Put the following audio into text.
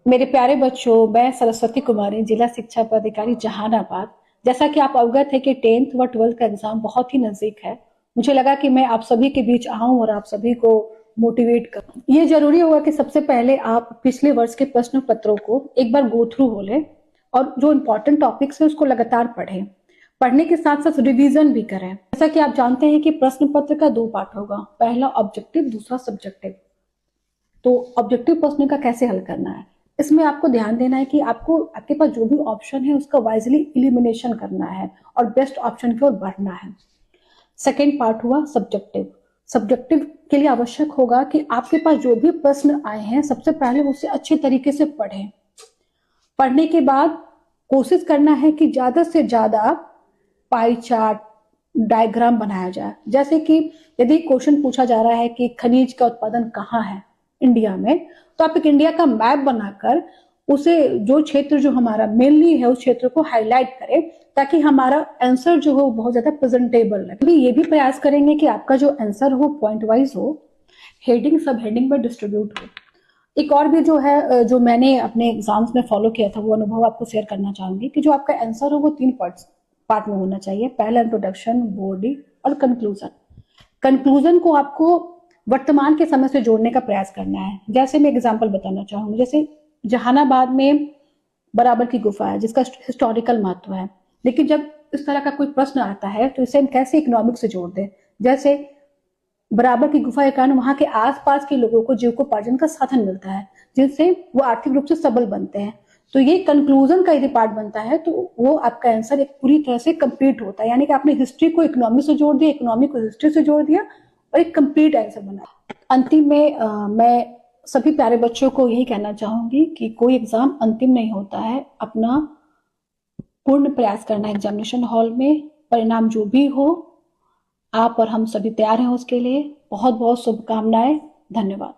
मेरे प्यारे बच्चों, मैं सरस्वती कुमारी, जिला शिक्षा पदाधिकारी जहानाबाद। जैसा कि आप अवगत है कि 10th व 12th का एग्जाम बहुत ही नजदीक है। मुझे लगा कि मैं आप सभी के बीच आऊं और आप सभी को मोटिवेट करूं। ये जरूरी होगा कि सबसे पहले आप पिछले वर्ष के प्रश्न पत्रों को एक बार गो थ्रू हो लें और जो इम्पोर्टेंट टॉपिक्स है उसको लगातार पढ़ें। पढ़ने के साथ साथ रिवीजन भी करें। जैसा कि आप जानते हैं कि प्रश्न पत्र का 2 पार्ट होगा, पहला ऑब्जेक्टिव, दूसरा सब्जेक्टिव। तो ऑब्जेक्टिव प्रश्न का कैसे हल करना है, इसमें आपको ध्यान देना है कि आपको आपके पास जो भी ऑप्शन है उसका वाइजली इलिमिनेशन करना है और बेस्ट ऑप्शन की ओर बढ़ना है। सेकेंड पार्ट हुआ सब्जेक्टिव। सब्जेक्टिव के लिए आवश्यक होगा कि आपके पास जो भी प्रश्न आए हैं सबसे पहले उसे अच्छे तरीके से पढ़ें। पढ़ने के बाद कोशिश करना है कि ज्यादा से ज्यादा पाई चार्ट, डायग्राम बनाया जाए। जैसे कि यदि क्वेश्चन पूछा जा रहा है कि खनिज का उत्पादन कहाँ है इंडिया में, तो आप एक इंडिया का मैप बनाकर उसे जो क्षेत्र जो हमारा मेनली है उस क्षेत्र को हाईलाइट करें, ताकि हमारा आंसर जो हो बहुत ज्यादा प्रेजेंटेबल लगे। ये भी प्रयास करेंगे कि आपका जो आंसर हो पॉइंट वाइज हो, हेडिंग सब हेडिंग में डिस्ट्रीब्यूट हो। एक और भी जो है, जो मैंने अपने एग्जाम्स में फॉलो किया था, वो अनुभव आपको शेयर करना चाहूंगी कि जो आपका आंसर हो वो 3 पार्ट में होना चाहिए। पहला इंट्रोडक्शन, बॉडी और कंक्लूजन। कंक्लूजन को आपको वर्तमान के समय से जोड़ने का प्रयास करना है। जैसे मैं एग्जांपल बताना चाहूंगी, जैसे जहानाबाद में बराबर की गुफा है जिसका हिस्टोरिकल महत्व है, लेकिन जब इस तरह का कोई प्रश्न आता है तो इसे हम कैसे इकोनॉमिक से जोड़ दें। जैसे बराबर की गुफा के कारण वहां के आसपास के लोगों को जीविकोपार्जन का साधन मिलता है, जिनसे वो आर्थिक रूप से सबल बनते हैं। तो ये कंक्लूजन का यदि पार्ट बनता है तो वो आपका आंसर एक पूरी तरह से कंप्लीट होता है, यानी कि आपने हिस्ट्री को इकोनॉमी से जोड़ दिया, इकोनॉमी को हिस्ट्री से जोड़ दिया और एक कंप्लीट आंसर बना। अंतिम में मैं सभी प्यारे बच्चों को यही कहना चाहूंगी कि कोई एग्जाम अंतिम नहीं होता है। अपना पूर्ण प्रयास करना है एग्जामिनेशन हॉल में। परिणाम जो भी हो, आप और हम सभी तैयार हैं उसके लिए। बहुत बहुत शुभकामनाएं। धन्यवाद।